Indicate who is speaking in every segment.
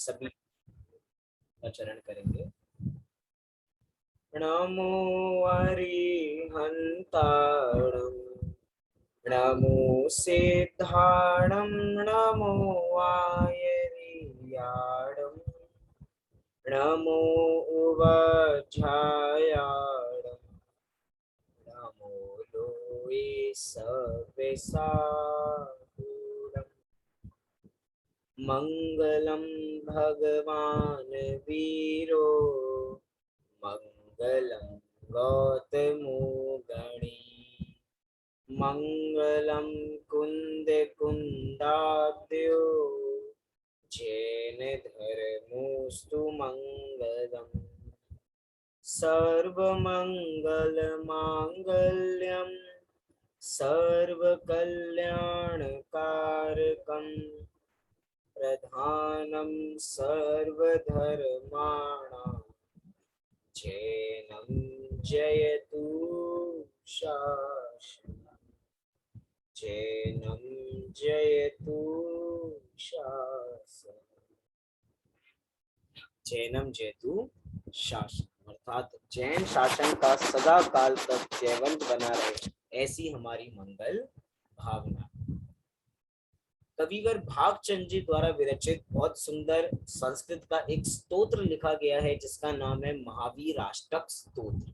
Speaker 1: सभी आचरण करेंगे। नमो अरिहंताणं नमो सिद्धाणं नमो आयर्याणं नमो उवझायाणं नमो लोये सवेसाहुरम्। मंगलम भगवान वीरो मंगलम गौतमो गणी मंगलम कुंद कुंदाब्द्यो जैन धर्मोस्तु मंगलम सर्वमंगल मांगल्यम सर्वकल्याणकारकम प्रधानं सर्वधर्माणां जैनं जयतु शासनम् जैनं जयतु शासनम् जैनम जयतु शासन अर्थात जैन शासन का सदा काल तक जयवंत बना रहे, ऐसी हमारी मंगल भावना। कविवर भागचंद जी द्वारा विरचित बहुत सुंदर संस्कृत का एक स्तोत्र लिखा गया है जिसका नाम है महावीराष्टक स्तोत्र।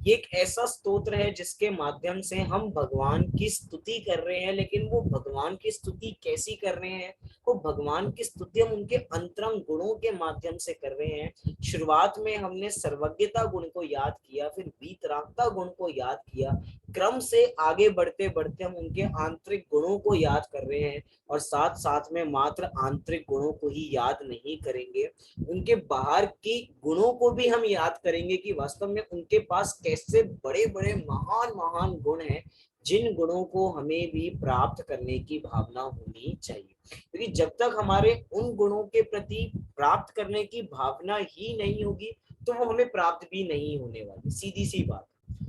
Speaker 1: ये एक ऐसा स्तोत्र है जिसके माध्यम से हम भगवान की स्तुति कर रहे हैं, लेकिन वो भगवान की स्तुति कैसी कर रहे हैं, वो भगवान की स्तुति हम उनके अंतरंग गुणों के माध्यम से कर रहे हैं। शुरुआत में हमने सर्वज्ञता गुण को याद किया, फिर वीतरागता गुण को याद किया, क्रम से आगे बढ़ते बढ़ते हम उनके आंतरिक गुणों को याद कर रहे हैं, और साथ साथ में मात्र आंतरिक गुणों को ही याद नहीं करेंगे, उनके बाहर की गुणों को भी हम याद करेंगे कि वास्तव में उनके पास कैसे बड़े बड़े महान महान गुण हैं, जिन गुणों को हमें भी प्राप्त करने की भावना होनी चाहिए। क्योंकि जब तक हमारे उन गुणों के प्रति प्राप्त करने की भावना ही नहीं होगी तो वो हमें प्राप्त भी नहीं होने वाली, सीधी सी बात।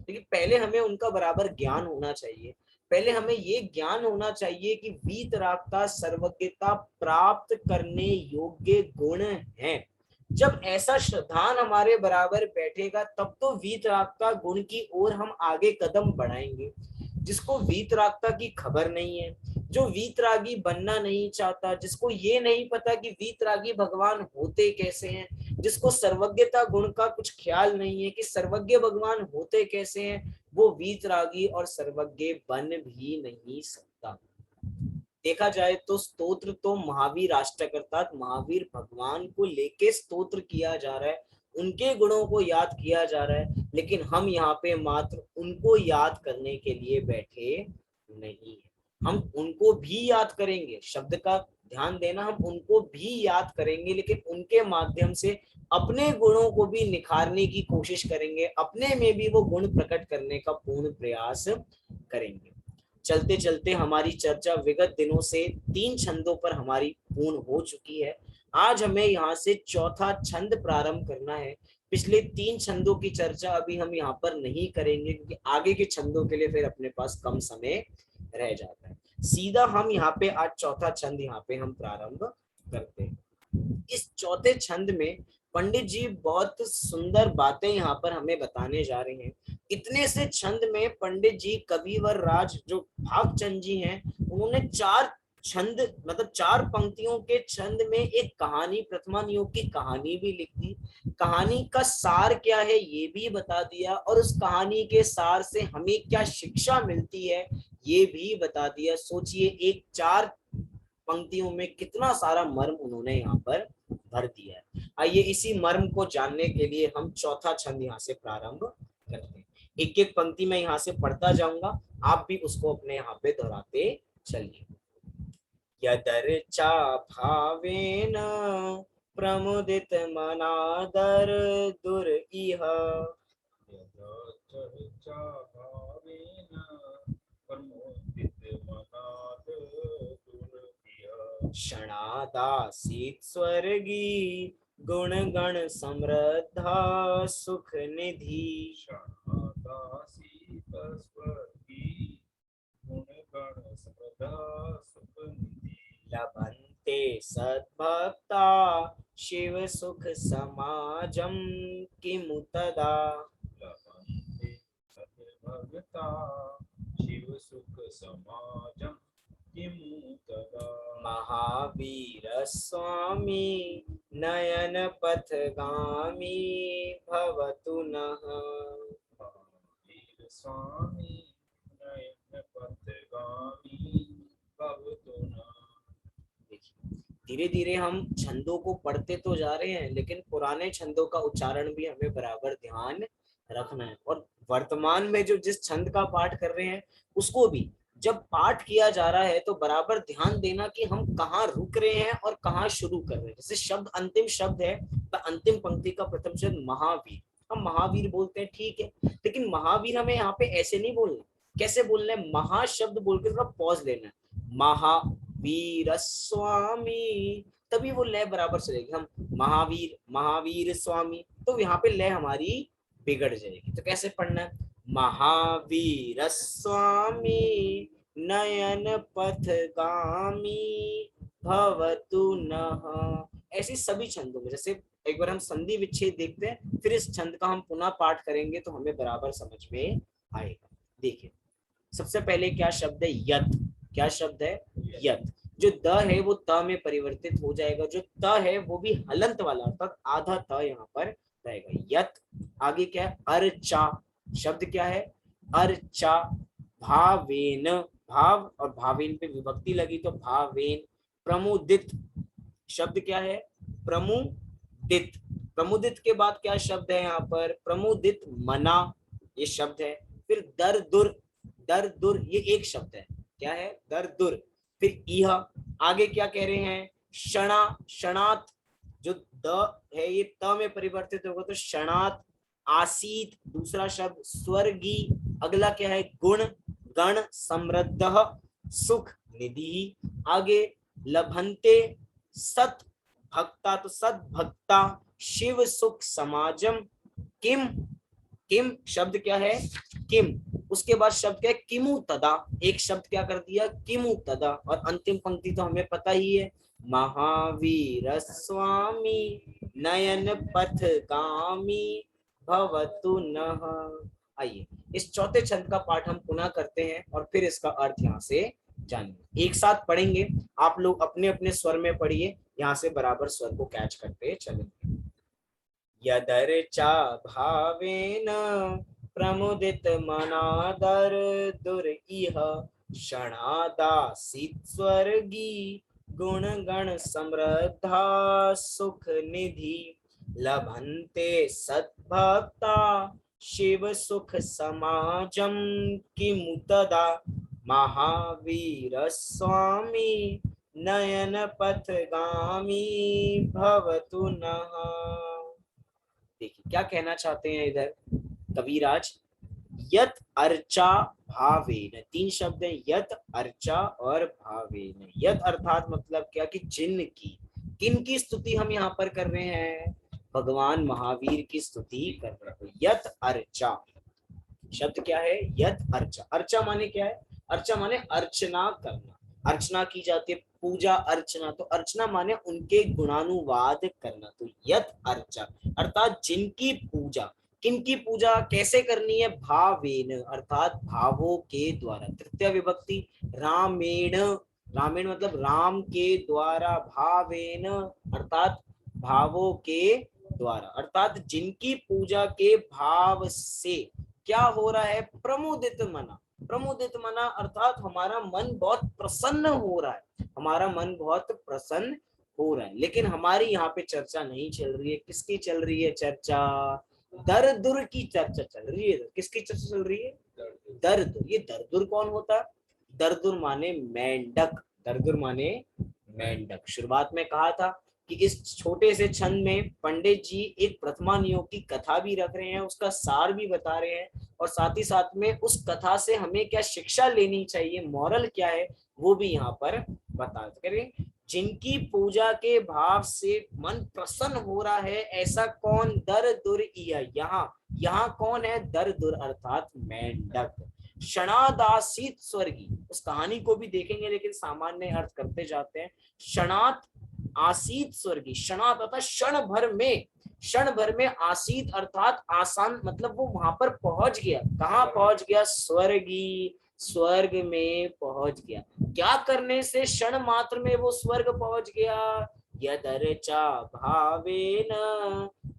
Speaker 1: लेकिन पहले हमें उनका बराबर ज्ञान होना चाहिए, पहले हमें ये ज्ञान होना चाहिए कि वीतरागता सर्वज्ञता प्राप्त करने योग्य गुण हैं। जब ऐसा श्रद्धान हमारे बराबर बैठेगा तब तो वीतरागता गुण की ओर हम आगे कदम बढ़ाएंगे। जिसको वीतरागता की खबर नहीं है, जो वीतरागी बनना नहीं चाहता, जिसको ये नहीं पता कि वीतरागी भगवान होते कैसे हैं, जिसको सर्वज्ञता गुण का कुछ ख्याल नहीं है कि सर्वज्ञ भगवान होते कैसे हैं, वो वीतरागी और सर्वज्ञ बन भी नहीं सकता। देखा जाए तो स्तोत्र तो महावीर अष्टक अर्थात महावीर भगवान को लेके स्तोत्र किया जा रहा है, उनके गुणों को याद किया जा रहा है, लेकिन हम यहाँ पे मात्र उनको याद करने के लिए बैठे नहीं है। हम उनको भी याद करेंगे, शब्द का ध्यान देना, हम उनको भी याद करेंगे, लेकिन उनके माध्यम से अपने गुणों को भी निखारने की कोशिश करेंगे, अपने में भी वो गुण प्रकट करने का पूर्ण प्रयास करेंगे। चलते चलते हमारी चर्चा विगत दिनों से 3 छंदों पर हमारी पूर्ण हो चुकी है। आज हमें यहाँ से चौथा छंद प्रारंभ करना है। पिछले 3 छंदों की चर्चा अभी हम यहाँ पर नहीं करेंगे क्योंकि आगे के छंदों के लिए फिर अपने पास कम समय रह जाता है। सीधा हम यहाँ पे आज चौथा छंद यहाँ पे हम प्रारंभ करते हैं। इस चौथे छंद में पंडित जी बहुत सुंदर बातें यहाँ पर हमें बताने जा रहे हैं। इतने से छंद में पंडित जी कविवर राज जो भागचंद जी हैं, उन्होंने 4 छंद मतलब 4 पंक्तियों के छंद में एक कहानी, प्रथमा नियोग की कहानी भी लिख दी। कहानी का सार क्या है ये भी बता दिया, और उस कहानी के सार से हमें क्या शिक्षा मिलती है ये भी बता दिया। सोचिए एक 4 पंक्तियों में कितना सारा मर्म उन्होंने यहाँ पर भर दिया है। आइए इसी मर्म को जानने के लिए हम चौथा छंद यहाँ से प्रारंभ करते हैं। एक एक पंक्ति में यहाँ से पढ़ता जाऊंगा, आप भी उसको अपने यहाँ पे दोहराते चलिए। यदर्चा भावेन प्रमुदित मनादर दुर इह क्षणादासीत स्वर्गी गुण गण समृद्धा सुख निधि लभन्ते सद्भक्ता शिव सुख समाजम किमु तदा।
Speaker 2: लभन्ते तद्भगता शिव सुख समाजम किमु तदा।
Speaker 1: महावीर स्वामी नयन पथगामी भवतु नः।
Speaker 2: महावीर स्वामी नयन पथगामी भवतु नः।
Speaker 1: धीरे धीरे हम छंदों को पढ़ते तो जा रहे हैं, लेकिन पुराने छंदों का उच्चारण भी हमें बराबर ध्यान रखना है। और वर्तमान में जो जिस छंद का पाठ कर रहे हैं उसको भी जब पाठ किया जा रहा है तो बराबर ध्यान देना कि हम कहाँ रुक रहे हैं और कहाँ शुरू कर रहे हैं। जैसे शब्द अंतिम शब्द है तो अंतिम पंक्ति का प्रथम शब्द महावीर, हम महावीर बोलते हैं, ठीक है, लेकिन महावीर हमें यहाँ पे ऐसे नहीं बोलना। कैसे बोलना है? महा शब्द बोल के थोड़ा पॉज लेना है, महावीर स्वामी, तभी वो लय बराबर चलेगी। हम महावीर महावीर स्वामी, तो यहाँ पे लय हमारी बिगड़ जाएगी। तो कैसे पढ़ना है? महावीर स्वामी नयन पथगामी भवतु नः। ऐसी सभी छंदों में, जैसे एक बार हम संधि विच्छेद देखते हैं, फिर इस छंद का हम पुनः पाठ करेंगे तो हमें बराबर समझ में आएगा। देखिए, सबसे पहले क्या शब्द है? यत। क्या शब्द है? यत। जो द है वो त में परिवर्तित हो जाएगा, जो त है वो भी हलंत वाला, अर्थात आधा त यहाँ पर रहेगा। यत। आगे क्या है? अर्चा। शब्द क्या है? अर्चा। भावेन, भाव और भावेन पे विभक्ति लगी तो भावेन। प्रमुदित। शब्द क्या है? प्रमुदित। प्रमुदित के बाद क्या शब्द है यहाँ पर? प्रमुदित मना, ये शब्द है। फिर दर दुर, दर दुर ये एक शब्द है। क्या है? दर दुर। फिर इह। आगे क्या कह रहे हैं? क्षणा, क्षणात। जो द है ये त में परिवर्तित होगा तो क्षणात। आसीत दूसरा शब्द। स्वर्गी। अगला क्या है? गुण, गण, समृद्ध, सुख, निधि। आगे लभंते सत भक्ता, तो सत भक्ता। शिव सुख समाजम किम, किम शब्द क्या है? किम। उसके बाद शब्द क्या है? किमु तदा। एक शब्द क्या कर दिया? किमु तदा। और अंतिम पंक्ति तो हमें पता ही है, महावीर स्वामी नयन पथगामी भवतु नः। आइए इस चौथे छंद का पाठ हम पुनः करते हैं और फिर इसका अर्थ यहाँ से जानेंगे। एक साथ पढ़ेंगे, आप लोग अपने अपने स्वर में पढ़िए, यहाँ से बराबर स्वर को कैच करते चलेंगे। यदर्चा भावेन प्रमुदित मनादर दुर इह क्षणादासीत स्वर्गी गुण गण समृद्धा सुख निधि लभन्ते सद्भक्ता शिव सुख समाजम किमु तदा महावीर स्वामी नयन पथगामी भवतु नः। देखिए क्या कहना चाहते हैं इधर कविराज? यत अर्चा भावेन, तीन शब्द है, यत अर्चा और भावेन। यत अर्थात मतलब क्या कि जिनकी, किन की स्तुति हम यहाँ पर कर रहे हैं? भगवान महावीर की स्तुति कर रहे हैं। यत अर्चा शब्द क्या है? यत अर्चा। अर्चा माने क्या है? अर्चा माने अर्चना करना, अर्चना की जाती है, पूजा अर्चना। तो अर्चना माने उनके गुणानुवाद करना। तो यत अर्चा अर्थात जिनकी पूजा। किनकी पूजा कैसे करनी है? भावेन अर्थात भावों के द्वारा। तृतीय विभक्ति रामेण, रामेण मतलब राम के द्वारा। भावेन अर्थात भावों के द्वारा, अर्थात जिनकी पूजा के भाव से क्या हो रहा है? प्रमुदित मना। प्रमुदित मना अर्थात हमारा मन बहुत प्रसन्न हो रहा है, हमारा मन बहुत प्रसन्न हो रहा है। लेकिन हमारी यहाँ पे चर्चा नहीं चल रही है। किसकी चल रही है चर्चा? दरदुर की चर्चा चल रही है। किसकी चर्चा चल रही है? दरदुर। ये दरदुर कौन होता है? दरदुर माने मेंढक। दरदुर माने मेंढक। शुरुआत में कहा था कि इस छोटे से छंद में पंडित जी एक प्रथमा नियोग की कथा भी रख रहे हैं, उसका सार भी बता रहे हैं, और साथ ही साथ में उस कथा से हमें क्या शिक्षा लेनी चाहिए, मॉरल क्या है, वो भी यहाँ पर बता करें। जिनकी पूजा के भाव से मन प्रसन्न हो रहा है, ऐसा कौन? दर दुर यहाँ, यहाँ कौन है? दर दुर अर्थात मेंढक। क्षणादासीत स्वर्गी, उस कहानी को भी देखेंगे लेकिन सामान्य अर्थ करते जाते हैं। क्षणात आसीत स्वर्गी, क्षणात अर्थात क्षण भर में आसीत अर्थात आसान, मतलब वो वहां पर पहुंच गया। कहाँ पहुंच गया? स्वर्गी, स्वर्ग में पहुंच गया। क्या करने से क्षण मात्र में वो स्वर्ग पहुंच गया? यदर्चा भावेन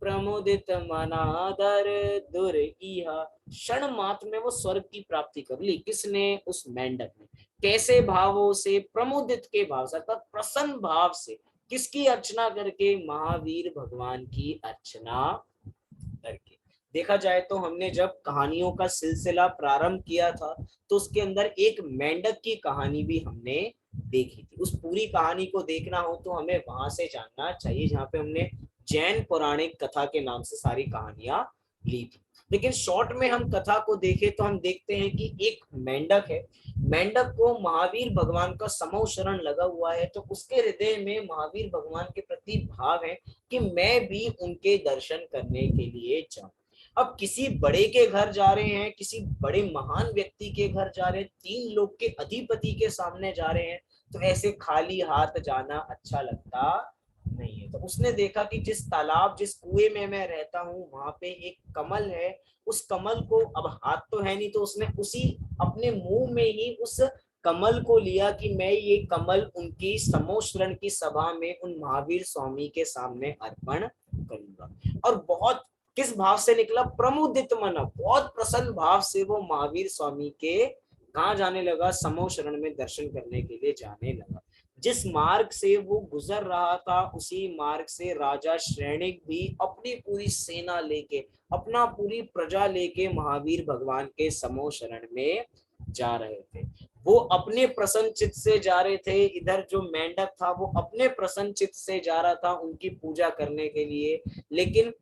Speaker 1: प्रमुदित मनादर दुर्इह, क्षण मात्र में वो स्वर्ग की प्राप्ति कर ली। किसने? उस मेंढक ने। कैसे भावों से? प्रमुदित के भाव से अर्थात प्रसन्न भाव से। किसकी अर्चना करके? महावीर भगवान की अर्चना करके। देखा जाए तो हमने जब कहानियों का सिलसिला प्रारंभ किया था तो उसके अंदर एक मेंढक की कहानी भी हमने देखी थी। उस पूरी कहानी को देखना हो तो हमें वहां से जानना चाहिए जहाँ पे हमने जैन पौराणिक कथा के नाम से सारी कहानियां ली थी। लेकिन शॉर्ट में हम कथा को देखें तो हम देखते हैं कि एक मेंढक है, मेंढक को महावीर भगवान का समो शरण लगा हुआ है, तो उसके हृदय में महावीर भगवान के प्रति भाव है कि मैं भी उनके दर्शन करने के लिए जाऊं। अब किसी बड़े के घर जा रहे हैं, किसी बड़े महान व्यक्ति के घर जा रहे हैं, 3 लोग के अधिपति के सामने जा रहे हैं, तो ऐसे खाली हाथ जाना अच्छा लगता नहीं है। तो उसने देखा कि जिस तालाब, जिस कुएं में मैं रहता हूँ वहां पे एक कमल है, उस कमल को, अब हाथ तो है नहीं, तो उसने उसी अपने मुंह में ही उस कमल को लिया कि मैं ये कमल उनकी समोशरण की सभा में उन महावीर स्वामी के सामने अर्पण करूंगा। और बहुत किस भाव से निकला? प्रमुदित मन, बहुत प्रसन्न भाव से वो महावीर स्वामी के कहाँ जाने लगा? समो शरण में दर्शन करने के लिए जाने लगा। जिस मार्ग से वो गुजर रहा था उसी मार्ग से राजा श्रेणिक भी अपनी पूरी सेना लेके, अपना पूरी प्रजा लेके महावीर भगवान के समो शरण में जा रहे थे। वो अपने प्रसन्न चित्त से जा रहे थे, इधर जो मेंढक था वो अपने प्रसन्न चित्त से जा रहा था उनकी पूजा करने के लिए। लेकिन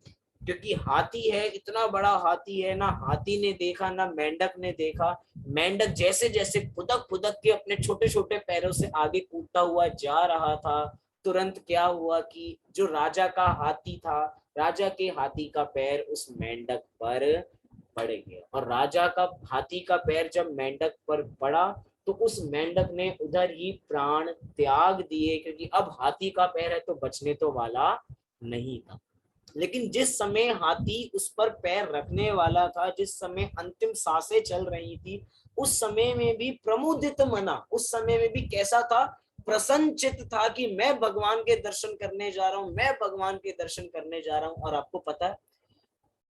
Speaker 1: क्योंकि हाथी है, इतना बड़ा हाथी है, ना हाथी ने देखा ना मेंढक ने देखा। मेंढक जैसे जैसे फुदक फुदक के अपने छोटे छोटे पैरों से आगे कूदता हुआ जा रहा था, तुरंत क्या हुआ कि जो राजा का हाथी था, राजा के हाथी का पैर उस मेंढक पर पड़ गया। और राजा का हाथी का पैर जब मेंढक पर पड़ा तो उस मेंढक ने उधर ही प्राण त्याग दिए, क्योंकि अब हाथी का पैर है तो बचने तो वाला नहीं था। लेकिन जिस समय हाथी उस पर पैर रखने वाला था, जिस समय अंतिम सांसें चल रही थी, उस समय में भी प्रमुदित मना, उस समय में भी कैसा था? प्रसन्न चित्त था कि मैं भगवान के दर्शन करने जा रहा हूं, मैं भगवान के दर्शन करने जा रहा हूं। और आपको पता है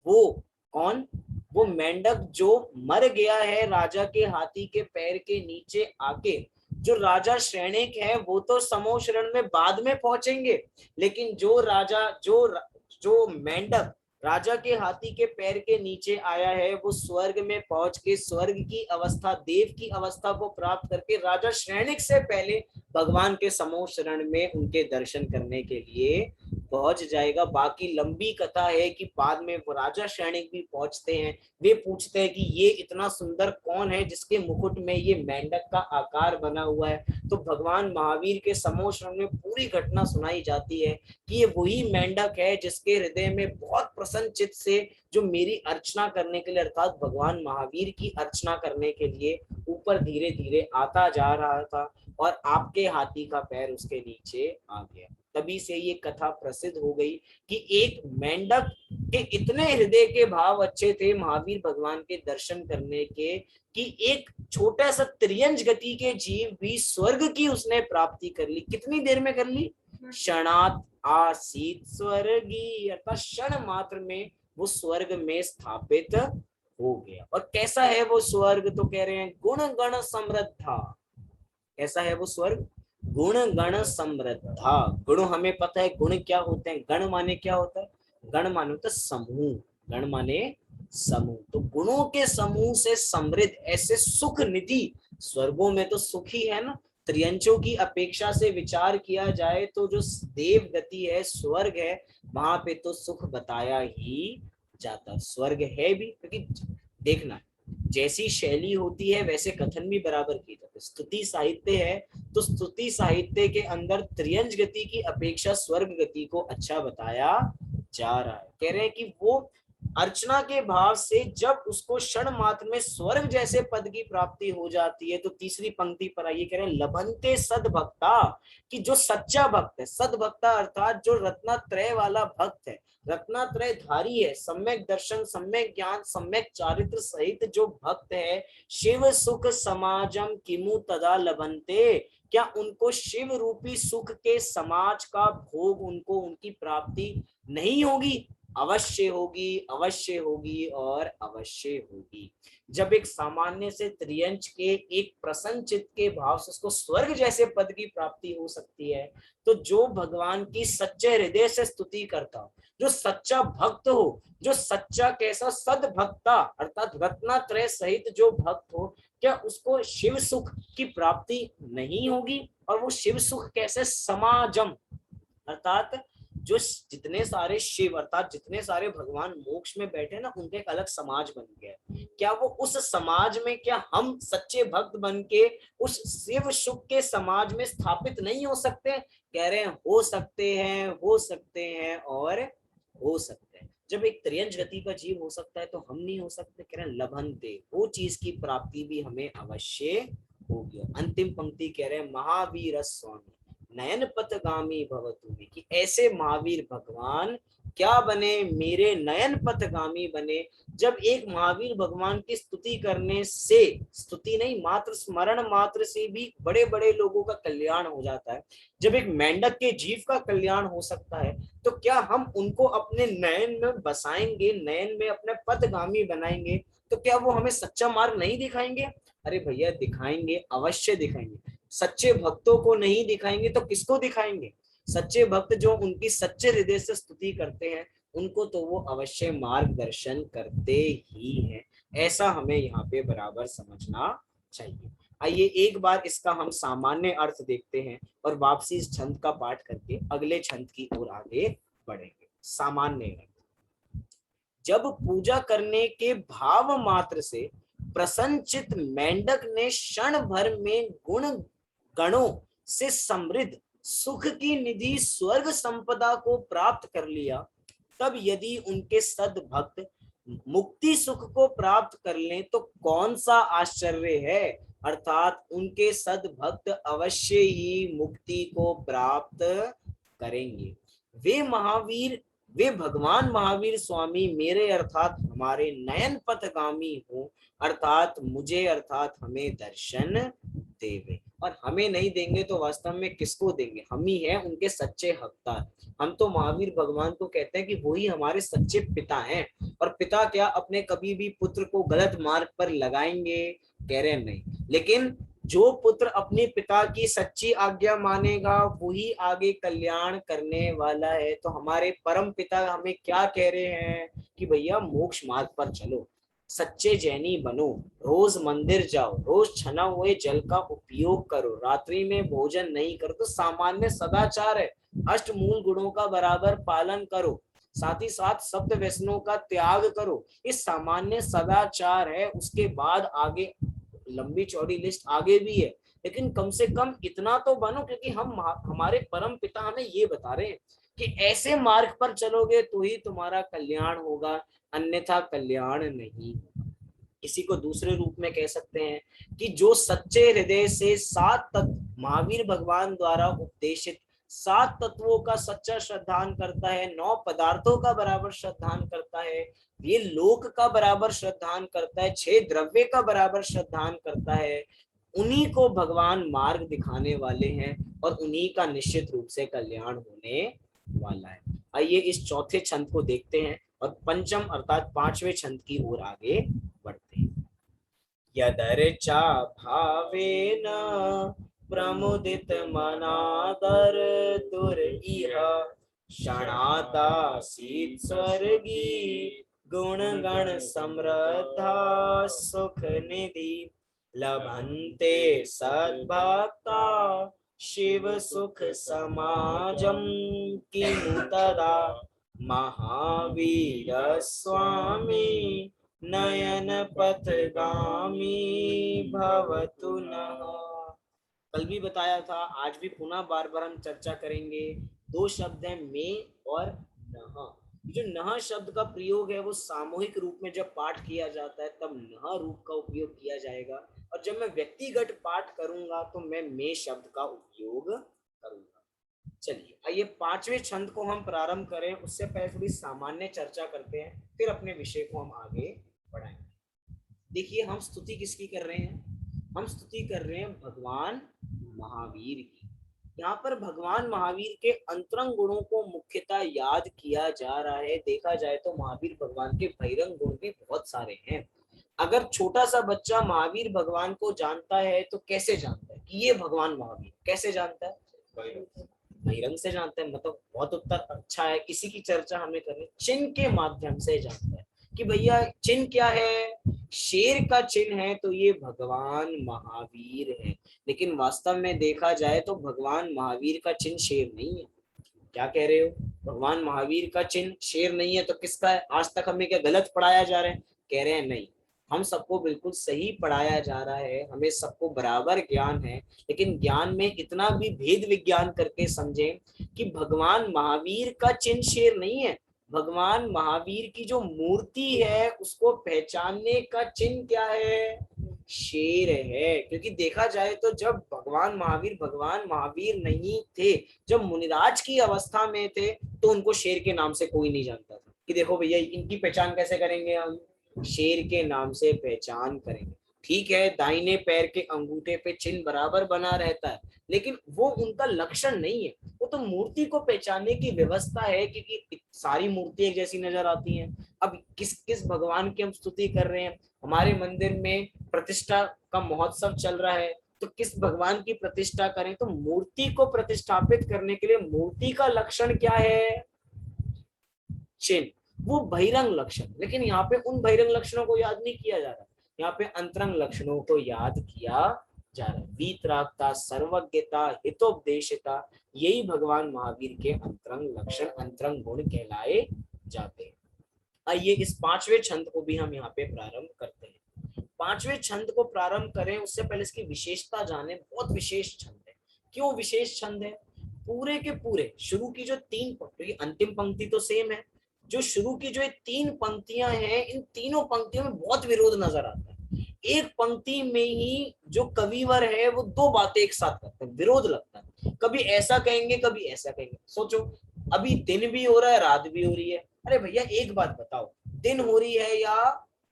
Speaker 1: वो कौन? वो मेंढक जो मर गया है राजा के हाथी के पैर के नीचे आके। जो राजा श्रेणिक है वो तो समो शरण में बाद में पहुंचेंगे, लेकिन जो राजा जो मेंढक राजा के हाथी के पैर के नीचे आया है वो स्वर्ग में पहुंच के स्वर्ग की अवस्था, देव की अवस्था को प्राप्त करके राजा श्रेणिक से पहले भगवान के समो शरण में उनके दर्शन करने के लिए पहुंच जाएगा। बाकी लंबी कथा है कि बाद में वो राजा श्रेणिक भी पहुंचते हैं, वे पूछते हैं कि ये इतना सुंदर कौन है जिसके मुकुट में ये मेंढक का आकार बना हुआ है। तो भगवान महावीर के समो शरण में पूरी घटना सुनाई जाती है कि ये वही मेंढक है जिसके हृदय में बहुत प्रसन्न चित्त से जो मेरी अर्चना करने के लिए अर्थात भगवान महावीर की अर्चना करने के लिए ऊपर धीरे धीरे आता जा रहा था और आपके हाथी का पैर उसके नीचे आ गया। तभी से ये कथा प्रसिद्ध हो गई कि एक मेंढक के इतने हृदय के भाव अच्छे थे महावीर भगवान के दर्शन करने के कि एक छोटा सा त्रियंज गति के जीव भी स्वर्ग की उसने प्राप्ति कर ली। कितनी देर में कर ली? क्षणात आसीत स्वर्गी, अर्थात क्षण मात्र में वो स्वर्ग में स्थापित हो गया। और कैसा है वो स्वर्ग? तो कह रहे हैं गुण गण समृद्धा। कैसा है वो स्वर्ग? गुण गण समृद्धा। गुण हमें पता है, गुण क्या होते हैं? गण माने क्या होता है? गण माने होता है समूह, गण माने समूह। तो गुणों के समूह से समृद्ध ऐसे सुख निधि, स्वर्गों में तो सुख ही है ना। त्रियंचों की अपेक्षा से विचार किया जाए तो जो देव गति है, स्वर्ग है, वहां पे तो सुख बताया ही जाता। स्वर्ग है भी, क्योंकि देखना जैसी शैली होती है वैसे कथन भी बराबर की जाती है। स्तुति साहित्य है तो स्तुति साहित्य के अंदर त्रियंज गति की अपेक्षा स्वर्ग गति को अच्छा बताया जा रहा है। कह रहे हैं कि वो अर्चना के भाव से जब उसको क्षण मात्र में स्वर्ग जैसे पद की प्राप्ति हो जाती है, तो तीसरी पंक्ति पर आइए, कह रहे हैं लभंते सद्भक्ता, कि जो सच्चा भक्त है, सद्भक्ता अर्थात जो रत्नत्रय वाला भक्त है, रत्नत्रय धारी है, सम्यक दर्शन, सम्यक ज्ञान, सम्यक चारित्र सहित जो भक्त है, शिव सुख समाजम किमु तदा लभंते, क्या उनको शिव रूपी सुख के समाज का भोग उनको उनकी प्राप्ति नहीं होगी? अवश्य होगी, अवश्य होगी और अवश्य होगी। जब एक सामान्य से त्रियंच के एक प्रसन्न चित्त के भाव से उसको स्वर्ग जैसे पद की प्राप्ति हो सकती है, तो जो भगवान की सच्चे हृदय से स्तुति करता हो, जो सच्चा भक्त हो, जो सच्चा कैसा सद्भक्ता अर्थात रत्नात्रय सहित जो भक्त हो, क्या उसको शिव सुख की प्राप्ति नहीं होगी? और वो शिव सुख कैसे? समाजम अर्थात जो जितने सारे शिव अर्थात जितने सारे भगवान मोक्ष में बैठे ना, उनका एक अलग समाज बन गया है। क्या वो उस समाज में, क्या हम सच्चे भक्त बन के उस शिव सुख के समाज में स्थापित नहीं हो सकते? कह रहे हैं हो सकते हैं, हो सकते हैं और हो सकते हैं। जब एक त्रियंच गति का जीव हो सकता है, तो हम नहीं हो सकते? कह रहे हैं लभंते, वो चीज की प्राप्ति भी हमें अवश्य होगी। अंतिम पंक्ति कह रहे हैं महावीर स्वामी नयन पथगामी भवतु, कि ऐसे महावीर भगवान क्या बने? मेरे नयन पथगामी बने। जब एक महावीर भगवान की स्तुति करने से, स्तुति नहीं मात्र स्मरण मात्र से भी बड़े बड़े लोगों का कल्याण हो जाता है, जब एक मेंढक के जीव का कल्याण हो सकता है, तो क्या हम उनको अपने नयन में बसाएंगे, नयन में अपने पथगामी बनाएंगे, तो क्या वो हमें सच्चा मार्ग नहीं दिखाएंगे? अरे भैया दिखाएंगे, अवश्य दिखाएंगे। सच्चे भक्तों को नहीं दिखाएंगे तो किसको दिखाएंगे? सच्चे भक्त जो उनकी सच्चे हृदय से स्तुति करते हैं, उनको तो वो अवश्य मार्गदर्शन करते ही हैं। ऐसा हमें यहाँ पे बराबर समझना चाहिए। आइए एक बार इसका हम सामान्य अर्थ देखते हैं और वापसी इस छंद का पाठ करके अगले छंद की ओर आगे बढ़ेंगे। सामान्य अर्थ, जब पूजा करने के भाव मात्र से प्रसन्नचित मेंढक ने क्षण भर में गुण गणों से समृद्ध सुख की निधि स्वर्ग संपदा को प्राप्त कर लिया, तब यदि उनके सद्भक्त मुक्ति सुख को प्राप्त कर लें तो कौन सा आश्चर्य है? अर्थात उनके सद्भक्त अवश्य ही मुक्ति को प्राप्त करेंगे। वे महावीर, वे भगवान महावीर स्वामी मेरे अर्थात हमारे नयन पथगामी हो, अर्थात मुझे अर्थात हमें दर्शन देवे। और हमें नहीं देंगे तो वास्तव में किसको देंगे? हम ही हैं उनके सच्चे हकदार। हम तो महावीर भगवान को कहते हैं कि वो ही हमारे सच्चे पिता हैं। और पिता क्या अपने कभी भी पुत्र को गलत मार्ग पर लगाएंगे? कह रहे नहीं। लेकिन जो पुत्र अपने पिता की सच्ची आज्ञा मानेगा वही आगे कल्याण करने वाला है। तो हमारे परम पिता हमें क्या कह रहे हैं कि भैया मोक्ष मार्ग पर चलो, सच्चे जैनी बनो, रोज मंदिर जाओ, रोज छना हुए जल का उपयोग करो, रात्रि में भोजन नहीं करो, तो सामान्य सदाचार है, अष्ट मूल गुणों का बराबर पालन करो, साथ ही साथ सप्त व्यसनों का त्याग करो। इस सामान्य सदाचार है। उसके बाद आगे लंबी चौड़ी लिस्ट आगे भी है, लेकिन कम से कम इतना तो बनो, क्योंकि हम हमारे परम पिता हमें ये बता रहे हैं कि ऐसे मार्ग पर चलोगे तो ही तुम्हारा कल्याण होगा, अन्यथा कल्याण नहीं। इसी को दूसरे रूप में कह सकते हैं कि जो सच्चे हृदय से सात तत्व महावीर भगवान द्वारा उपदेशित सात तत्वों का सच्चा श्रद्धान करता है, 9 पदार्थों का बराबर श्रद्धान करता है, ये लोक का बराबर श्रद्धान करता है, 6 द्रव्य का बराबर श्रद्धान करता है, उन्हीं को भगवान मार्ग दिखाने वाले हैं और उन्हीं का निश्चित रूप से कल्याण होने वाला है। आइए इस चौथे छंद को देखते हैं और पंचम अर्थात 5वें छंद की ओर आगे बढ़ते हैं। यदर्चा भावेन प्रमुदित मनादर तुर इह क्षणादासीत स्वर्गी गुण गण समृद्धा सुख निधि लभन्ते सद्भक्ता शिव सुख समाजम किमु तदा महावीर स्वामी नयन पथगामी भवतु नः। कल भी बताया था, आज भी पुनः बार बार हम चर्चा करेंगे। 2 शब्द हैं में और नः। जो नह शब्द का प्रयोग है वो सामूहिक रूप में जब पाठ किया जाता है तब नह रूप का उपयोग किया जाएगा, और जब मैं व्यक्तिगत पाठ करूंगा तो मैं मे शब्द का उपयोग करूंगा। चलिए आइए पांचवें छंद को हम प्रारंभ करें, उससे पहले थोड़ी सामान्य चर्चा करते हैं, फिर अपने विषय को हम आगे बढ़ाएंगे। देखिए हम स्तुति किसकी कर रहे हैं, हम स्तुति कर रहे हैं भगवान महावीर की। यहाँ पर भगवान महावीर के अंतरंग गुणों को मुख्यतः याद किया जा रहा है। देखा जाए तो महावीर भगवान के बहिरंग गुण भी बहुत सारे हैं। अगर छोटा सा बच्चा महावीर भगवान को जानता है तो कैसे जानता है कि ये भगवान महावीर, कैसे जानता है, बहिरंग से जानता है। मतलब बहुत उत्तर अच्छा है, इसी की चर्चा हमें करनी। चिन्ह के माध्यम से जानता है कि भैया चिन्ह क्या है, शेर का चिन्ह है तो ये भगवान महावीर है। लेकिन वास्तव में देखा जाए तो भगवान महावीर का चिन्ह शेर नहीं है। क्या कह रहे हो, भगवान महावीर का चिन्ह शेर नहीं है तो किसका है? आज तक हमें क्या गलत पढ़ाया जा रहा है? कह रहे हैं नहीं, हम सबको बिल्कुल सही पढ़ाया जा रहा है, हमें सबको बराबर ज्ञान है। लेकिन ज्ञान में इतना भी भेद विज्ञान करके समझें कि भगवान महावीर का चिन्ह शेर नहीं है, भगवान महावीर की जो मूर्ति है उसको पहचानने का चिन्ह क्या है, शेर है। क्योंकि देखा जाए तो जब भगवान महावीर नहीं थे, जब मुनिराज की अवस्था में थे तो उनको शेर के नाम से कोई नहीं जानता था कि देखो भैया इनकी पहचान कैसे करेंगे हम, शेर के नाम से पहचान करेंगे। ठीक है दाहिने पैर के अंगूठे पे चिन्ह बराबर बना रहता है, लेकिन वो उनका लक्षण नहीं है, वो तो मूर्ति को पहचानने की व्यवस्था है, क्योंकि सारी मूर्ति एक जैसी नजर आती हैं। अब किस किस भगवान की हम स्तुति कर रहे हैं, हमारे मंदिर में प्रतिष्ठा का महोत्सव चल रहा है तो किस भगवान की प्रतिष्ठा करें, तो मूर्ति को प्रतिष्ठापित करने के लिए मूर्ति का लक्षण क्या है, चिन्ह, वो बहिरंग लक्षण। लेकिन यहाँ पे उन बहिरंग लक्षणों को याद नहीं किया जा रहा, यहाँ पे अंतरंग लक्षणों को याद किया जा रहा है। वीतरागता, सर्वज्ञता, हितोपदेशिता, यही भगवान महावीर के अंतरंग लक्षण, अंतरंग गुण कहलाए जाते हैं। आइए इस पांचवें छंद को भी हम यहाँ पे प्रारंभ करते हैं। पांचवें छंद को प्रारंभ करें उससे पहले इसकी विशेषता जाने। बहुत विशेष छंद है। क्यों विशेष छंद है? पूरे के पूरे शुरू की जो तीन पंक्ति, अंतिम पंक्ति तो सेम है, जो शुरू की जो तीन पंक्तियां हैं, इन तीनों पंक्तियों में बहुत विरोध नजर आता है। एक पंक्ति में ही जो कविवर है वो दो बातें एक साथ करते हैं, विरोध लगता है। कभी ऐसा कहेंगे कभी ऐसा कहेंगे। सोचो अभी दिन भी हो रहा है रात भी हो रही है, अरे भैया एक बात बताओ, दिन हो रही है या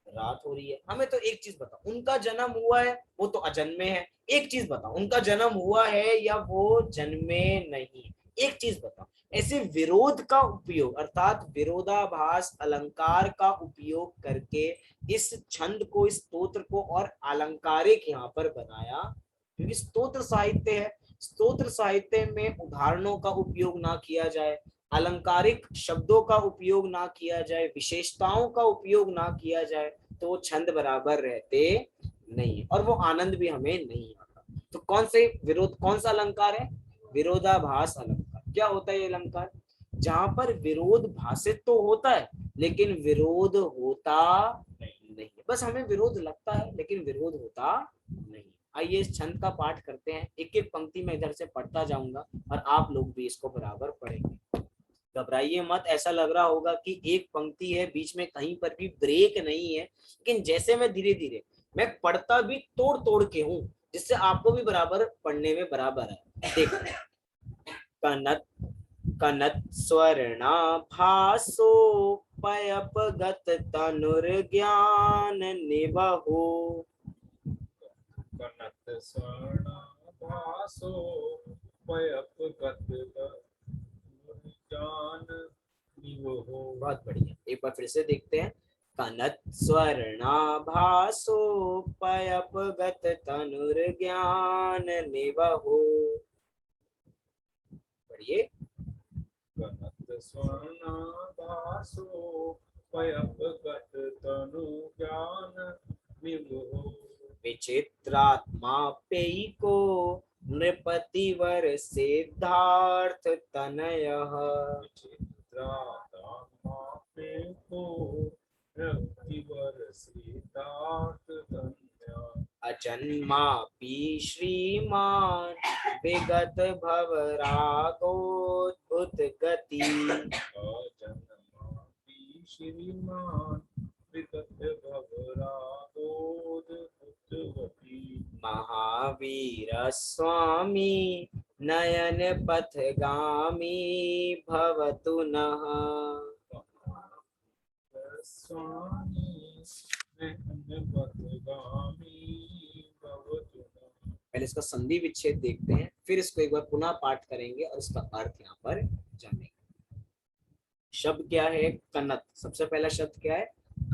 Speaker 1: रात हो रही है? हमें तो एक चीज बताओ, उनका जन्म हुआ है वो तो अजन्मे है। एक चीज बताओ, उनका जन्म हुआ है या वो जन्मे नहीं? एक चीज बताओ। ऐसे विरोध का उपयोग अर्थात विरोधाभास अलंकार का उपयोग करके इस छंद को, इस स्तोत्र को और अलंकारिक यहाँ पर बनाया। क्योंकि स्तोत्र साहित्य है, स्तोत्र साहित्य में उदाहरणों का उपयोग ना किया जाए, अलंकारिक शब्दों का उपयोग ना किया जाए, विशेषताओं का उपयोग ना किया जाए तो वो छंद बराबर रहते नहीं और वो आनंद भी हमें नहीं आता। तो कौन से विरोध, कौन सा अलंकार है? विरोधाभास अलंकार। क्या होता है ये अलंकार? जहां पर विरोध भाषित तो होता है लेकिन विरोध होता नहीं, बस हमें विरोध लगता है लेकिन विरोध होता नहीं। आइए इस छंद का पाठ करते हैं। एक एक पंक्ति में इधर से पढ़ता जाऊंगा और आप लोग भी इसको बराबर पढ़ेंगे। घबराइए मत, ऐसा लग रहा होगा कि एक पंक्ति है बीच में कहीं पर भी ब्रेक नहीं है, लेकिन जैसे मैं धीरे धीरे मैं पढ़ता भी तोड़ तोड़ के हूँ जिससे आपको भी बराबर पढ़ने में बराबर है। देखो, कनत कनत स्वर्णा भासो पयपगत तनुर्ज्ञान निबहो,
Speaker 2: कनत स्वर्णा भासो पयपगत ज्ञान निबहो।
Speaker 1: बहुत बढ़िया, एक बार फिर से देखते हैं। कनत स्वर्णा भासो पयपगत तनुर्ज्ञान निबहो। पढ़िए।
Speaker 2: कनत स्वर्णा भासो पयपगत तनु ज्ञान निबहो।
Speaker 1: विचित्रात्मा पेयी को नृपतिवर सिद्धार्थ तनयः,
Speaker 2: विचित्रात्मा पेयी को नृपतिवर सिद्धार्थ तनयः।
Speaker 1: अजन्मापि श्रीमान विगत भवरागोद्भुत गति,
Speaker 2: अजन्मापि श्रीमान विगत भवरागोद्भुतवती
Speaker 1: महावीर स्वामी नयन पथगामी भवतु नः।
Speaker 2: स्वामी नयनपथगामी भवतु नः।
Speaker 1: पहले इसका संधि विच्छेद देखते हैं, फिर इसको एक बार पुनः पाठ करेंगे और इसका अर्थ यहाँ पर जानेंगे। शब्द क्या है? कनत। सबसे पहला शब्द क्या है?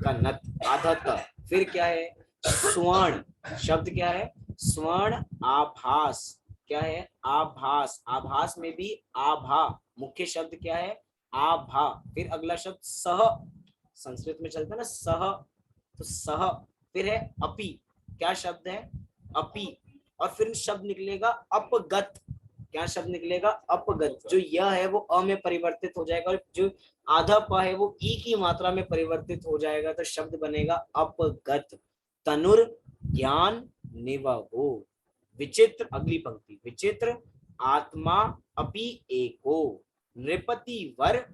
Speaker 1: कनत, आधा त। फिर क्या है? स्वर्ण। शब्द क्या है? स्वर्ण आभास। क्या है? आभास। आभास में भी आभा। मुख्य शब्द क्या है? आभा। फिर अगला शब्द सह। संस्कृत में चलता है ना सह, तो सह। फिर है अपि। क्या शब्द है? अपि। और फिर शब्द निकलेगा अपगत। क्या शब्द निकलेगा? अपगत। जो यह है वो अ में परिवर्तित हो जाएगा और जो आधा प है वो ई की मात्रा में परिवर्तित हो जाएगा, तो शब्द बनेगा अपगत। तनुर ज्ञान निवहो। विचित्र, अगली पंक्ति, विचित्र आत्मा अपि एको। नृपति वर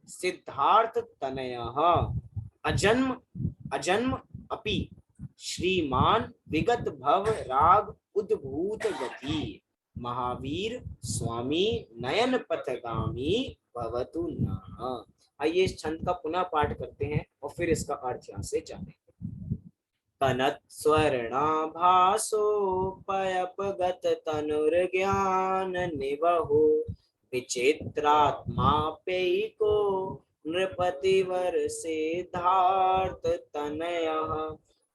Speaker 1: सिद्धार्थ तनयः। अजन्म, अजन्म अपि श्रीमान विगत भव राग उद्भूत गति। महावीर स्वामी नयन पथगामी भवतु नः। आइए इस छंद का पुनः पाठ करते हैं और फिर इसका अर्थ यहाँ से जानेंगे। कनत स्वर्णाभासो पयपगत तनुर्ज्ञान निवहो। विचित्रात्मा पेको नृपतिवर सिद्धार्थ तनयः।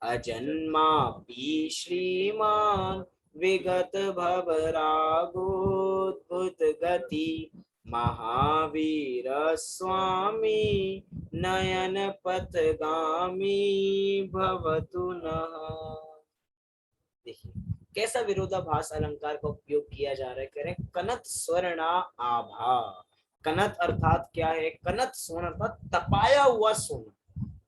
Speaker 1: अजन्मापि श्रीमान विगत भवरागोद्भुत गति। महावीर स्वामी नयन पथगामी भवतु नः। देखिए कैसा विरोधाभास अलंकार का उपयोग किया जा रहा है। कह रहे हैं कनत स्वर्णा आभा। कनत अर्थात क्या है? कनत स्वर्ण अर्थात तपाया हुआ सोना।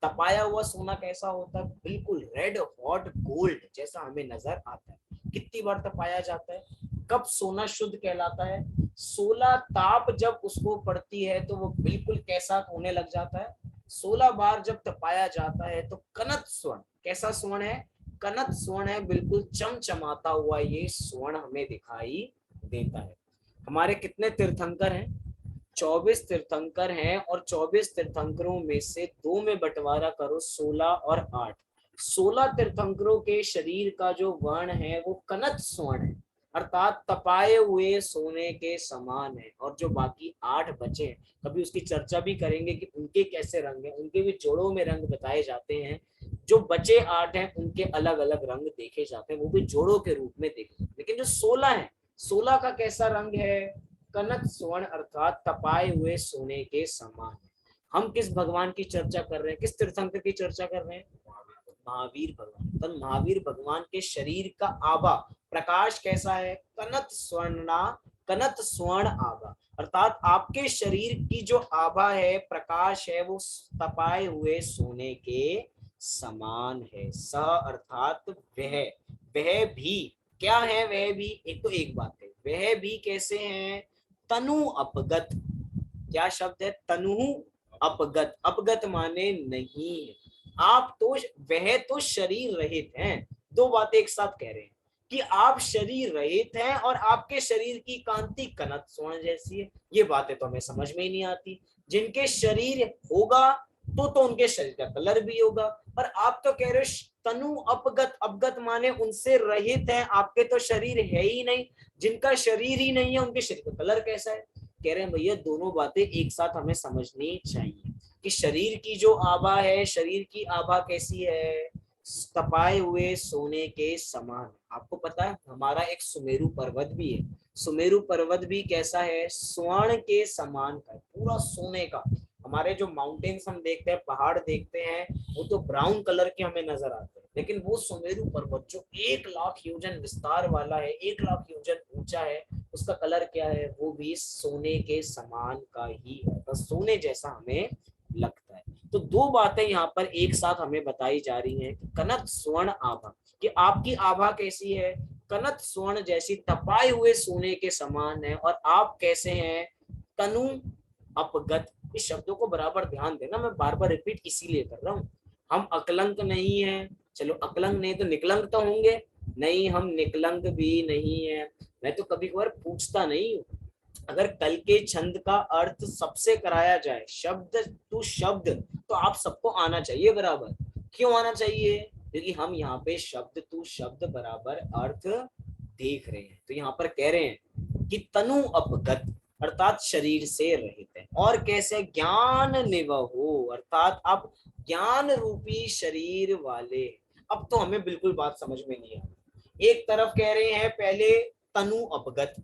Speaker 1: तपाया हुआ सोना कैसा होता है? बिल्कुल रेड हॉट गोल्ड जैसा हमें नजर आता है। कितनी बार तपाया जाता है? कब सोना शुद्ध कहलाता है? 16 ताप जब उसको पड़ती है तो वो बिल्कुल कैसा होने लग जाता है? 16 बार जब तपाया जाता है तो कनत स्वर्ण। कैसा स्वर्ण है? कनत स्वर्ण है, बिल्कुल चमचमाता हुआ ये स्वर्ण हमें दिखाई देता है। हमारे कितने तीर्थंकर हैं? 24 तीर्थंकर हैं और 24 तीर्थंकरों में से 2 में बंटवारा करो, 16 और 8। 16 तीर्थंकरों के शरीर का जो वर्ण है वो कनत स्वर्ण है, अर्थात तपाए हुए सोने के समान है। और जो बाकी 8 बचे हैं, कभी उसकी चर्चा भी करेंगे कि उनके कैसे रंग हैं। उनके भी जोड़ों में रंग बताए जाते हैं। जो बचे 8 हैं उनके अलग अलग रंग देखे जाते हैं, वो भी जोड़ों के रूप में देखे। लेकिन जो 16 है, 16 का कैसा रंग है? कनक स्वर्ण अर्थात तपाए हुए सोने के समान है। हम किस भगवान की चर्चा कर रहे हैं? किस तीर्थंकर की चर्चा कर रहे हैं? महावीर भगवान। तो महावीर भगवान के शरीर का आभा प्रकाश कैसा है? कनत स्वर्णा, कनत स्वर्ण आभा, अर्थात आपके शरीर की जो आभा है, प्रकाश है, वो तपाए हुए सोने के समान है। स अर्थात वह, वह भी क्या है? वह भी एक तो एक बात है, वह भी कैसे हैं? तनु अपगत। क्या शब्द है? तनु अपगत। अपगत माने नहीं, आप तो, वह तो शरीर रहित हैं। 2 बातें एक साथ कह रहे हैं कि आप शरीर रहित हैं और आपके शरीर की कांति कनत स्वर्ण जैसी है। ये बातें तो हमें समझ में ही नहीं आती। जिनके शरीर होगा तो उनके शरीर का कलर भी होगा, पर आप तो कह रहे हो तनु अपगत। अपगत माने उनसे रहित हैं, आपके तो शरीर है ही नहीं। जिनका शरीर ही नहीं है उनके शरीर का कलर कैसा है? कह रहे हैं भैया दोनों बातें एक साथ हमें समझनी चाहिए कि शरीर की जो आभा है, शरीर की आभा कैसी है? तपाए हुए सोने के समान। आपको पता है हमारा एक सुमेरु पर्वत भी है। सुमेरु पर्वत भी कैसा है? स्वर्ण के समान का, पूरा सोने का। हमारे जो माउंटेन्स हम देखते हैं, पहाड़ देखते हैं, वो तो ब्राउन कलर के हमें नजर आते हैं, लेकिन वो सुमेरु पर्वत जो 1 लाख योजन विस्तार वाला है, 1 लाख योजन ऊंचा है, उसका कलर क्या है? वो भी सोने के समान का ही है, तो सोने जैसा हमें लगता है। तो 2 बातें यहाँ पर एक साथ हमें बताई जा रही हैं कि कनत स्वर्ण आभा, कि आपकी आभा कैसी है? कनत स्वर्ण जैसी, तपाए हुए सोने के समान है। और आप कैसे हैं? तनु अपगत, इस शब्दों को बराबर ध्यान देना, मैं बार बार रिपीट इसीलिए कर रहा हूँ। हम अकलंक नहीं है, चलो अकलंक नहीं तो निकलंक तो होंगे, नहीं हम निकलंक भी नहीं है। मैं तो कभी कभार पूछता नहीं हूँ, अगर कल के छंद का अर्थ सबसे कराया जाए शब्द टू शब्द, तो आप सबको आना चाहिए बराबर। क्यों आना चाहिए? क्योंकि हम यहाँ पे शब्द टू शब्द बराबर अर्थ देख रहे हैं। तो यहाँ पर कह रहे हैं कि तनु अपगत अर्थात शरीर से रहित है, और कैसे ज्ञान निवहो अर्थात आप ज्ञान रूपी शरीर वाले। अब तो हमें बिल्कुल बात समझ में नहीं आ रही। एक तरफ कह रहे हैं पहले तनु अपगत,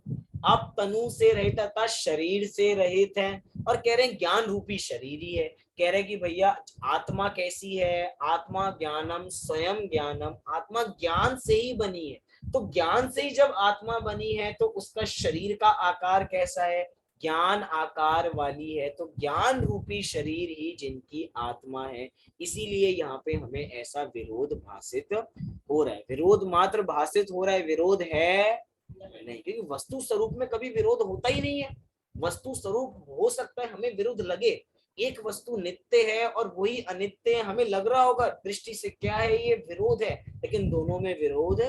Speaker 1: आप तनु से रहित अर्थात शरीर से रहित हैं, और कह रहे हैं ज्ञान रूपी शरीर ही है। कह रहे हैं कि भैया आत्मा कैसी है, आत्मा ज्ञानम स्वयं ज्ञानम, आत्मा ज्ञान से ही बनी है। तो ज्ञान से ही जब आत्मा बनी है तो उसका शरीर का आकार कैसा है, ज्ञान आकार वाली है। तो ज्ञान रूपी शरीर ही जिनकी आत्मा है। इसीलिए यहाँ पे हमें ऐसा विरोध भाषित हो रहा है, विरोध मात्र भाषित हो रहा है, विरोध है नहीं, क्योंकि वस्तु स्वरूप में कभी विरोध होता ही नहीं है। वस्तु स्वरूप हो सकता है हमें विरोध लगे, एक वस्तु नित्य है और वही अनित्य है, हमें लग रहा होगा दृष्टि से क्या है ये विरोध है, लेकिन दोनों में विरोध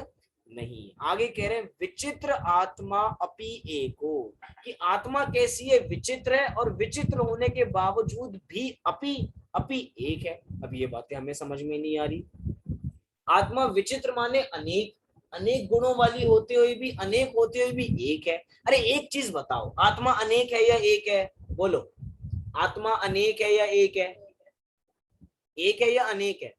Speaker 1: नहीं। आगे कह रहे हैं विचित्र आत्मा अपि एको, कि आत्मा कैसी है, विचित्र है, और विचित्र होने के बावजूद भी अपि अपि एक है। अब ये बातें हमें समझ में नहीं आ रही। आत्मा विचित्र माने अनेक, अनेक गुणों वाली होते हुए भी, अनेक होते हुए भी एक है। अरे एक चीज बताओ, आत्मा अनेक है या एक है? बोलो, आत्मा अनेक है या एक है? एक है या अनेक है?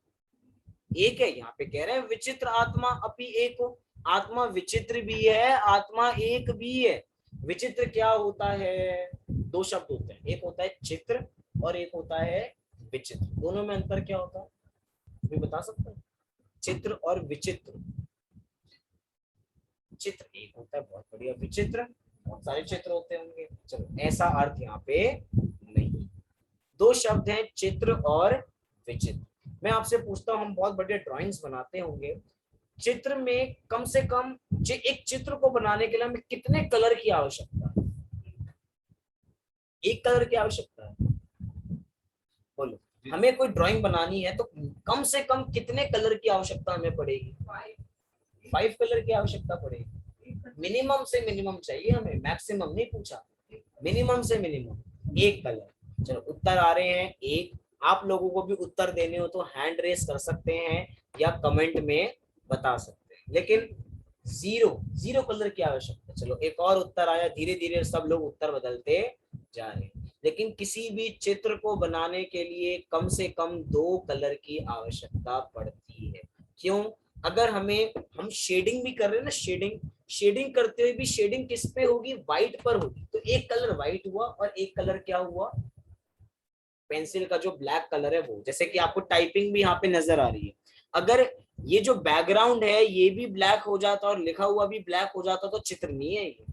Speaker 1: एक है। यहाँ पे कह रहे हैं विचित्र आत्मा अपि एक हो, आत्मा विचित्र भी है, आत्मा एक भी है। विचित्र क्या होता है? दो शब्द होते हैं, एक होता है चित्र और एक होता है विचित्र। दोनों में अंतर क्या होता है, कोई बता सकता है? चित्र और विचित्र, चित्र एक होता है, बहुत बढ़िया, विचित्र बहुत सारे चित्र होते होंगे। चलो ऐसा अर्थ यहाँ पे नहीं, दो शब्द हैं चित्र और विचित्र। मैं आपसे पूछता हूँ, हम बहुत बढ़िया ड्राइंग्स बनाते होंगे, चित्र में कम से कम एक चित्र को बनाने के लिए हमें कितने कलर की आवश्यकता है? एक कलर की आवश्यकता है? बोलो, हमें कोई ड्राइंग बनानी है तो कम से कम कितने कलर की आवश्यकता हमें पड़ेगी? 5 कलर की आवश्यकता पड़ेगी। मिनिमम से मिनिमम चाहिए हमें, मैक्सिमम नहीं पूछा, मिनिमम से मिनिमम एक कलर। चलो उत्तर आ रहे हैं एक। आप लोगों को भी उत्तर देने हो तो हैंड रेस कर सकते हैं या कमेंट में बता सकते हैं, लेकिन जीरो कलर की आवश्यकता। चलो एक और उत्तर आया, धीरे धीरे सब लोग उत्तर बदलते जा रहे हैं। लेकिन किसी भी चित्र को बनाने के लिए कम से कम 2 कलर की आवश्यकता पड़ती है। क्यों? अगर हम शेडिंग भी कर रहे हैं ना, शेडिंग करते हुए भी शेडिंग किस पे होगी? व्हाइट पर होगी। तो एक कलर व्हाइट हुआ और एक कलर क्या हुआ? पेंसिल का जो ब्लैक कलर है वो। जैसे कि आपको टाइपिंग भी यहाँ पे नजर आ रही है, अगर ये जो बैकग्राउंड है ये भी ब्लैक हो जाता और लिखा हुआ भी ब्लैक हो जाता तो चित्र नहीं है ये।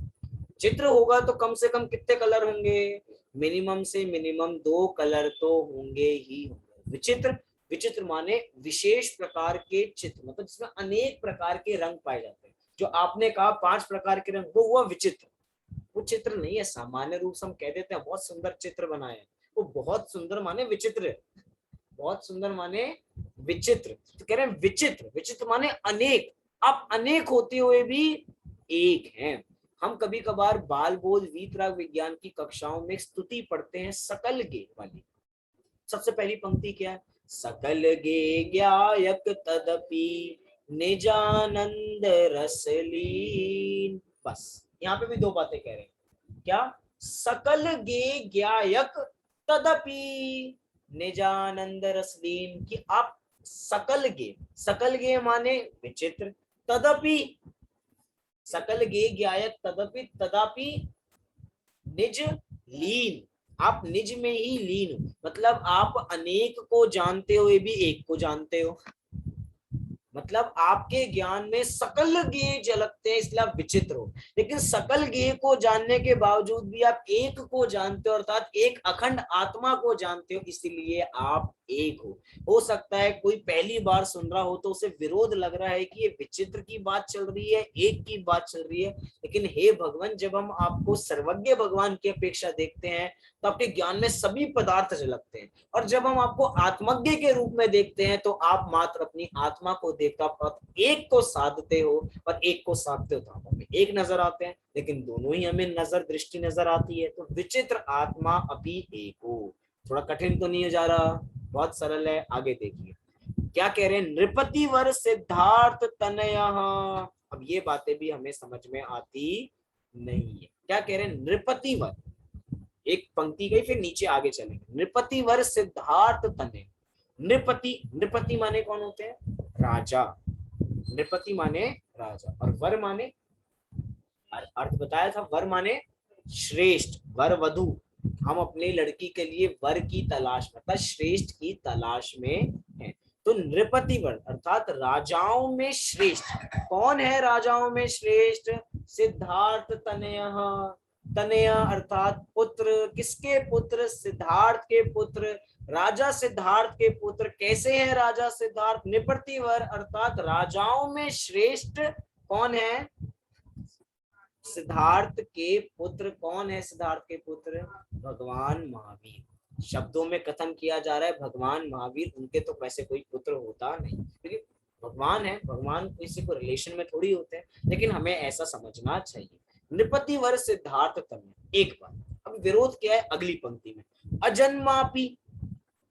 Speaker 1: चित्र होगा तो कम से कम कितने कलर होंगे? मिनिमम से मिनिमम 2 कलर तो होंगे ही होंगे। विचित्र, विचित्र माने विशेष प्रकार के चित्र, मतलब जिसमें अनेक प्रकार के रंग पाए जाते हैं। जो आपने कहा 5 प्रकार के रंग, वो हुआ विचित्र। वो चित्र नहीं है, सामान्य रूप से हम कह देते हैं बहुत सुंदर चित्र बनाए, वो बहुत सुंदर माने विचित्र, बहुत सुंदर माने विचित्र। तो कह रहे हैं विचित्र, विचित्र माने अनेक, आप अनेक होते हुए भी एक हैं। हम कभी कभार बाल बोध वीतराग विज्ञान की कक्षाओं में स्तुति पढ़ते हैं सकल गे वाली। सबसे पहली पंक्ति क्या है? सकल गे ज्ञायक तदपि निजानंद रसलीन। बस यहाँ पे भी 2 बातें कह रहे हैं। क्या? सकल गे ज्ञायक तदपि निजानंद रसलीन, कि आप सकल गे माने विचित्र, तदपि सकल गे ज्ञायक तदपि, तदापि निज लीन, आप निज में ही लीन हो, मतलब आप अनेक को जानते हुए भी एक को जानते हो। मतलब आपके ज्ञान में सकल ज्ञेय झलकते हैं इसलिए आप विचित्र हो, लेकिन सकल ज्ञेय को जानने के बावजूद भी आप एक को जानते हो, अर्थात एक अखंड आत्मा को जानते हो, इसलिए आप एक हो सकता है कोई पहली बार सुन रहा हो तो उसे विरोध लग रहा है कि ये विचित्र की बात चल रही है, एक की बात चल रही है, लेकिन हे भगवान, जब हम आपको सर्वज्ञ भगवान की अपेक्षा देखते हैं तो आपके ज्ञान में सभी पदार्थ झलकते हैं, और जब हम आपको आत्मज्ञ के रूप में देखते हैं तो आप मात्र अपनी आत्मा को देखते हो, आप एक को साधते हो, और एक को साधते हो तो आप हमें एक नजर आते हैं, लेकिन दोनों ही हमें नजर दृष्टि नजर आती है, तो विचित्र आत्मा अभी एक हो। थोड़ा कठिन तो नहीं हो जा रहा, बहुत सरल है, आगे देखिए क्या कह रहे हैं, नृपति वर सिद्धार्थ तनयः। अब ये बातें भी हमें समझ में आती नहीं है, क्या कह रहे हैं, नृपति वर, एक पंक्ति गई फिर नीचे आगे चलेंगे, नृपति वर सिद्धार्थ तनय। नृपति, नृपति माने कौन होते हैं, राजा, नृपति माने राजा, और वर माने, अर्थ बताया था, वर माने श्रेष्ठ, वर वधु, हम अपने लड़की के लिए वर की तलाश में, अर्थात श्रेष्ठ की तलाश में है। तो नृपति वर अर्थात राजाओं में श्रेष्ठ, कौन है राजाओं में श्रेष्ठ, सिद्धार्थ तनयः, तनय अर्थात पुत्र, किसके पुत्र, सिद्धार्थ के पुत्र, राजा सिद्धार्थ के पुत्र। कैसे हैं राजा सिद्धार्थ, नृपतिवर अर्थात राजाओं में श्रेष्ठ कौन है, सिद्धार्थ के पुत्र। कौन है सिद्धार्थ के पुत्र, भगवान महावीर। शब्दों में कथन किया जा रहा है भगवान महावीर, उनके तो वैसे कोई पुत्र होता नहीं, क्योंकि भगवान है, भगवान किसी को रिलेशन में थोड़ी होते हैं, लेकिन हमें ऐसा समझना चाहिए। नृपति वर सिद्धार्थ तन्य, एक बार। अब विरोध क्या है अगली पंक्ति में, अजन्मापि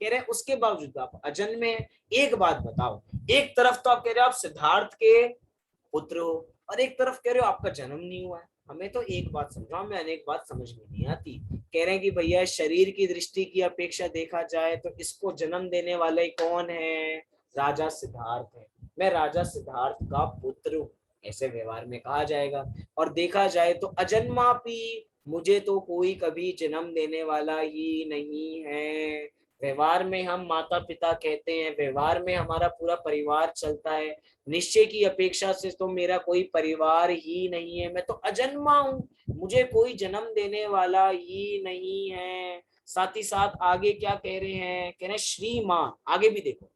Speaker 1: कह रहे हैं उसके बावजूद आप अजन्मे हैं। एक बात बताओ, एक तरफ तो आप कह रहे हो आप सिद्धार्थ के पुत्र हो, और एक तरफ कह रहे हो आपका जन्म नहीं हुआ है। हमें तो एक बात समझो, हमें अनेक बात समझ में नहीं आती। कह रहे हैं कि भैया शरीर की दृष्टि की अपेक्षा देखा जाए तो इसको जन्म देने वाले कौन है, राजा सिद्धार्थ है, मैं राजा सिद्धार्थ का पुत्र हूँ, ऐसे व्यवहार में कहा जाएगा। और देखा जाए तो अजन्मापि, मुझे तो कोई कभी जन्म देने वाला ही नहीं है। व्यवहार में हम माता पिता कहते हैं, व्यवहार में हमारा पूरा परिवार चलता है, निश्चय की अपेक्षा से तो मेरा कोई परिवार ही नहीं है, मैं तो अजन्मा हूँ, मुझे कोई जन्म देने वाला ही नहीं है। साथ ही साथ आगे क्या कह रहे हैं, कह रहे हैं श्रीमान, आगे भी देखो,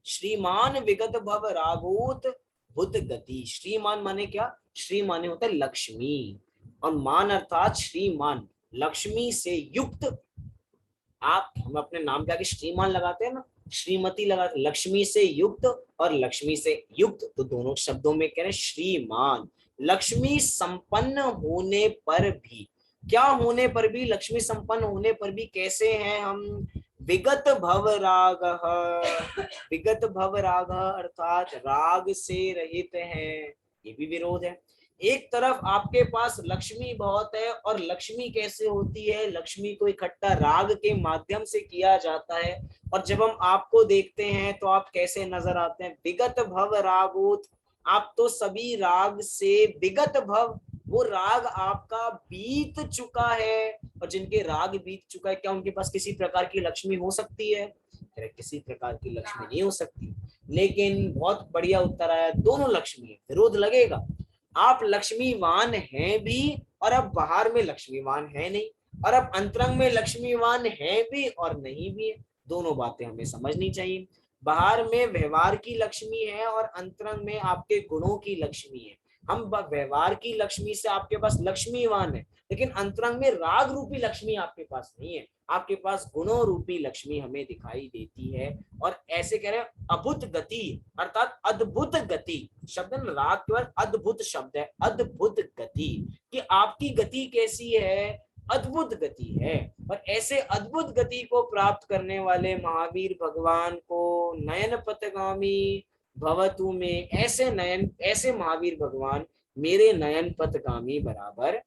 Speaker 1: श्रीमान विगत भव रागोत भूत गति। श्रीमान माने क्या, श्री माने होता है लक्ष्मी, और मान अर्थात श्रीमान, लक्ष्मी से युक्त। आप हम अपने नाम के आगे श्रीमान लगाते हैं ना, श्रीमती लगाते, लक्ष्मी से युक्त और लक्ष्मी से युक्त, तो दोनों शब्दों में कह रहे हैं श्रीमान। लक्ष्मी संपन्न होने पर भी, क्या होने पर भी, लक्ष्मी संपन्न होने पर भी कैसे हैं हम, विगत भव राग, विगत भव राग अर्थात राग से रहित हैं। ये भी विरोध है। एक तरफ आपके पास लक्ष्मी बहुत है, और लक्ष्मी कैसे होती है, लक्ष्मी को इकट्ठा राग के माध्यम से किया जाता है, और जब हम आपको देखते हैं तो आप कैसे नजर आते हैं, विगत भव रागोत, आप तो सभी राग से विगत भव, वो राग आपका बीत चुका है, और जिनके राग बीत चुका है क्या उनके पास किसी प्रकार की लक्ष्मी हो सकती है, किसी प्रकार की लक्ष्मी नहीं हो सकती। लेकिन बहुत बढ़िया उत्तर आया, दोनों लक्ष्मी है, विरोध लगेगा, आप लक्ष्मीवान हैं भी और अब बाहर में लक्ष्मीवान है नहीं, और अब अंतरंग में लक्ष्मीवान है भी और नहीं भी है, दोनों बातें हमें समझनी चाहिए। बाहर में व्यवहार की लक्ष्मी है और अंतरंग में आपके गुणों की लक्ष्मी है। हम व्यवहार की लक्ष्मी से आपके पास लक्ष्मीवान है, लेकिन अंतरंग में राग रूपी लक्ष्मी आपके पास नहीं है, आपके पास गुणों रूपी लक्ष्मी हमें दिखाई देती है। और ऐसे कह रहे हैं अभुत गति अर्थात अद्भुत गति, शब्द राग केवल अद्भुत शब्द है, अद्भुत गति, कि आपकी गति कैसी है, अद्भुत गति है। और ऐसे अद्भुत गति को प्राप्त करने वाले महावीर भगवान को नयन पथगामी भवतु में, ऐसे नयन, ऐसे महावीर भगवान मेरे नयन पथगामी बराबर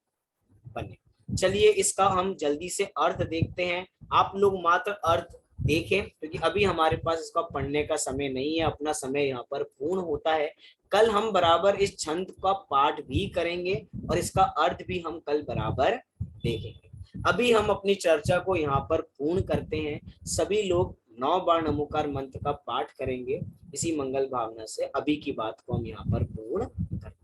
Speaker 1: बने। चलिए इसका हम जल्दी से अर्थ देखते हैं, आप लोग मात्र अर्थ देखें, क्योंकि अभी हमारे पास इसका पढ़ने का समय नहीं है, अपना समय यहाँ पर पूर्ण होता है। कल हम बराबर इस छंद का पाठ भी करेंगे और इसका अर्थ भी हम कल बराबर देखेंगे। अभी हम अपनी चर्चा को यहाँ पर पूर्ण करते हैं। सभी लोग 9 बार नमोकार मंत्र का पाठ करेंगे। इसी मंगल भावना से अभी की बात को हम यहाँ पर पूर्ण करते हैं।